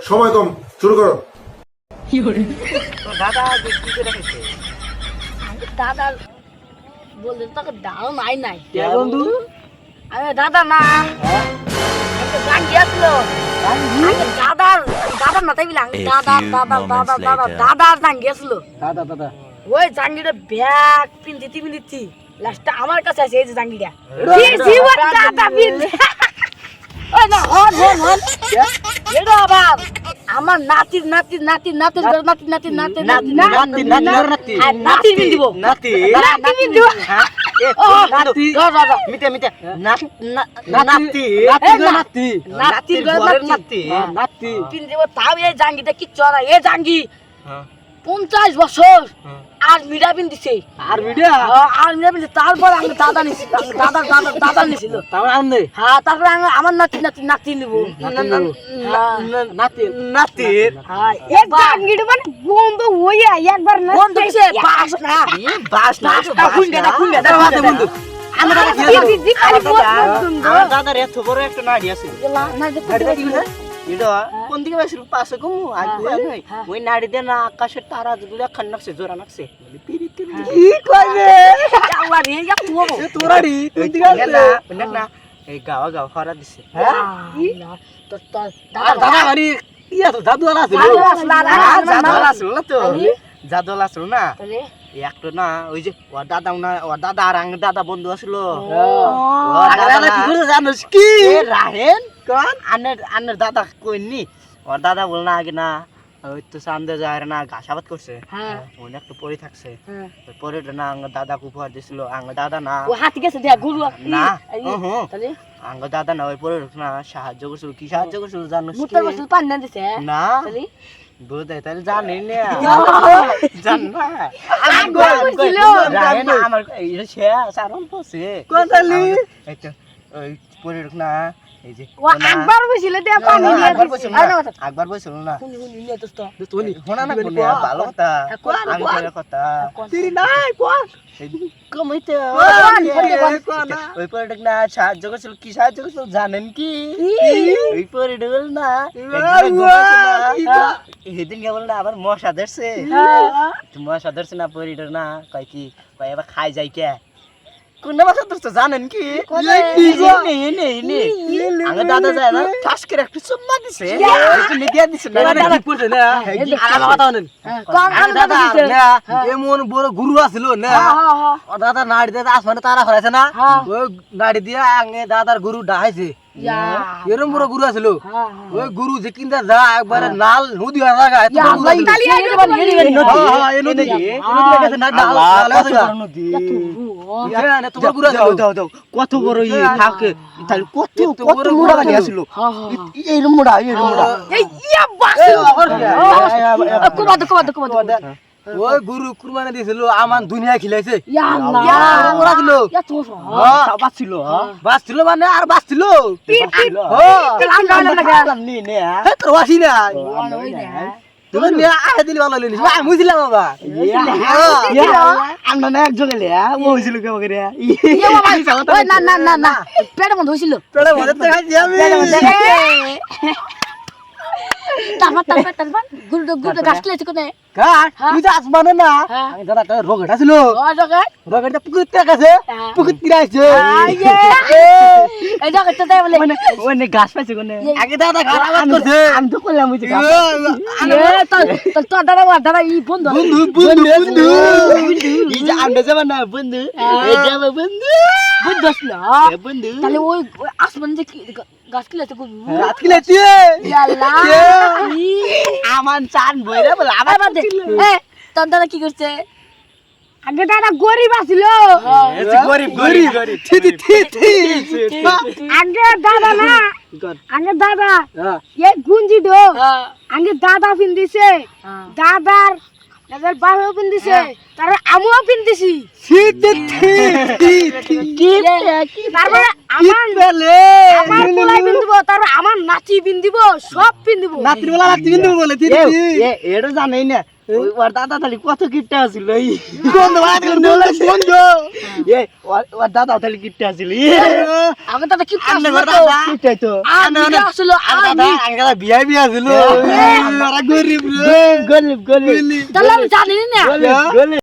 সময় কম, শুরু করো। দাদা কি করে রেখেছে? দাদা বলতে তোকে দাও নাই নাই কে বন্ধু? আরে দাদা না একটা গান গিয়েছিল দাদার দাদার মাথায় বিলাং দাদার গান গিয়েছিল দাদা দাদা ওই জাঙ্গিটা ব্যাগ পিন্দিতি পিন্দিতি লাস্টটা আমার কাছে আছে এই যে জাঙ্গিটা দাদা পিন ওই না হন হন হন এটা আবার আমার নাতির নাতির নাতির নাতির নাতির নাতির নাতির নাতির নাতি নাতি নাতি পিন দিব নাতি নাতি পিন দিব নাতি দাদা মিটে মিটে নাতি নাতি নাতি নাতির ঘরের নাতি নাতি পিন দিব তাও এই জাঙ্গিটা কি চড়া এই জাঙ্গি 50 বছর আর মিডা পিন দিছে আর ভিডিও আর মিডা পিন তারপর আমি দাদা নিছি দাদা দাদা দাদা নিছিল তারপর আনলে হ্যাঁ তারপরে আমার নাতি নাতি নাতি নিব নাতি নাতি হ্যাঁ এক জাঙ্গিটা মানে বন্ধু হইয়া একবার না কোন দিছে বাস না বাস না খুঙ্গে বন্ধু আমার দাদা কি দিদি দি খালি বন্ধু আমার দাদার এত বড় একটা নাড়ি আছে না দেখতে এটা কোন দিকে বসছিল পাশে কম আগে নয় ওই নাড়ি দিয়ে না আকাশের তারা যেগুলো খান নাকছে জোরা নাকছে কি করবে আল্লাহ রে ইয়া তুও তোরাড়ি কোন দিকে আছে না এই গাওয়া গাও হরা দিছে তো তো দাদা দাদা বাড়ি ইয়া তো জাদুয়ালা ছিল জাদুয়ালা ছিল না তো জাদুয়ালা ছিল না একটা না ওই যে ওর দাদা না ওর দাদা আর আঙ্গ দাদা বন্ধু আছিল দাদা কি করে জানোস কি রাহেন কোন আন্নের দাদা কইনি ওর দাদা বল না আগে না ওই তো সামনে যায় না ঘাসাবাদ করছে হ্যাঁ ওই একটা পরি থাকছে হ্যাঁ ওই পরিটা না আঙ্গ দাদা উপহার দিছিল আঙ্গ দাদা না ও হাতি গেছে দিয়া গুরু না তাহলে আঙ্গ দাদা না ওই পরি না সাহায্য করছিল কি সাহায্য করছিল জানোস মুত্তা বসল পান না দিছে না তাহলে বুঝাই তাহলে জানি না জান না আমার এটা সে সারন পছে কোন তালি এই তো ওই পরে না এই যে ও একবার বসিলে দে পানি দিয়ে একবার বসছিল না শুনি শুনি নিয়ে দোস্ত তুই হোনা না কোন ভালো কথা আমি তোর কথা তুই নাই কোন কমাইতে ওই পরে না সাহায্য করছিল কি সাহায্য করছিল জানেন কি ওই পরে ডল না সেদিন কে বল না আবার মশা ধরছে মশা ধরছে না পরিডর না কয় কি কয় এবার খাই যাই কে কোন মশা ধরছে জানেন কি আগে দাদা যায় না ঠাস করে একটা চুম্মা দিছে মিডিয়া দিছে না দাদা পড়ছে না আর কথা বলেন দাদা না এমন বড় গুরু আছিল না ও দাদা নাড়ি দিয়ে আসমানে তারা হরাইছে না ওই নাড়ি দিয়ে আগে দাদার গুরু ডাহাইছে এরম বড় গুরু আছিল ওই গুরু যে কিনতে যা একবারে লাল নদী হয়ে জায়গা কত বড় ইয়ে থাকে তাহলে কত কত মোড়া লাগে আসছিল এই মোড়া এই ইয়া বাস কুবাদ ওই গুরু কুরবানি দিছিল আমান দুনিয়া খিলাইছে ইয়া আল্লাহ মোড়া ছিল ইয়া তো বাঁচছিল মানে আর বাঁচছিল নি নে তোর ওয়াসি না তুমি নে আহে দিলি ভালো লইলিস আমি বুঝলাম বাবা আমরা না এক জগলে ও হইছিল কে বকে রে ওই না না না না পেট বন্ধ হইছিল পেড়ে মজা তো খাইছি আমি তারপর গুরু গাছ লেছে কোনে কাট তুই তো আসমানে না আমি দাদা একটা রোগ ছিল রোগটা পুকুরতে গেছে পুকুর তীরে আইছে এই জায়গা তো তাই বলে ওনে গাছ পাইছে কোনে আগে দাদা গাছ আবাদ করছে আমি তো কইলাম ওই যে গাছ তো দাদা ই বন্ধু বন্ধু এই যে আমরা যাবা না বন্ধু এই যাবা বন্ধু বন্ধু না বন্ধু তাহলে ওই আসমান যে গাছ কিলাতে গুরু গাছ কিলাতে আল্লাহ আমান চান বইরা বলে আবার বাদ দে এ তোর দাদা কি করছে আগে দাদা গরিব আছিল গরিব আগে দাদা না আগে দাদা এই গুঞ্জি দো আগে দাদা পিন দিছে দাদার দাদার বাবা পিন দিছে তারপর আমিও পিন দিছি তারপরে আমার পোলাই পিন দিব তারপর আমার নাতি পিন দিব সব পিন দিব নাতির বেলা নাতি বিন্দু বলে এটা জানাই না ওর দাদা তাহলে কত কিপটা আছিল বন্ধু এ ওর দাদা তাহলে কিপটা আছিল আমার দাদা কি আন্নে ঘর দাদা কিপটাই তো আমি আসলে দাদা আঙ্গালা বিয়া ছিল আমরা গরিব রে গরিব তাহলে আমি জানি না গরিব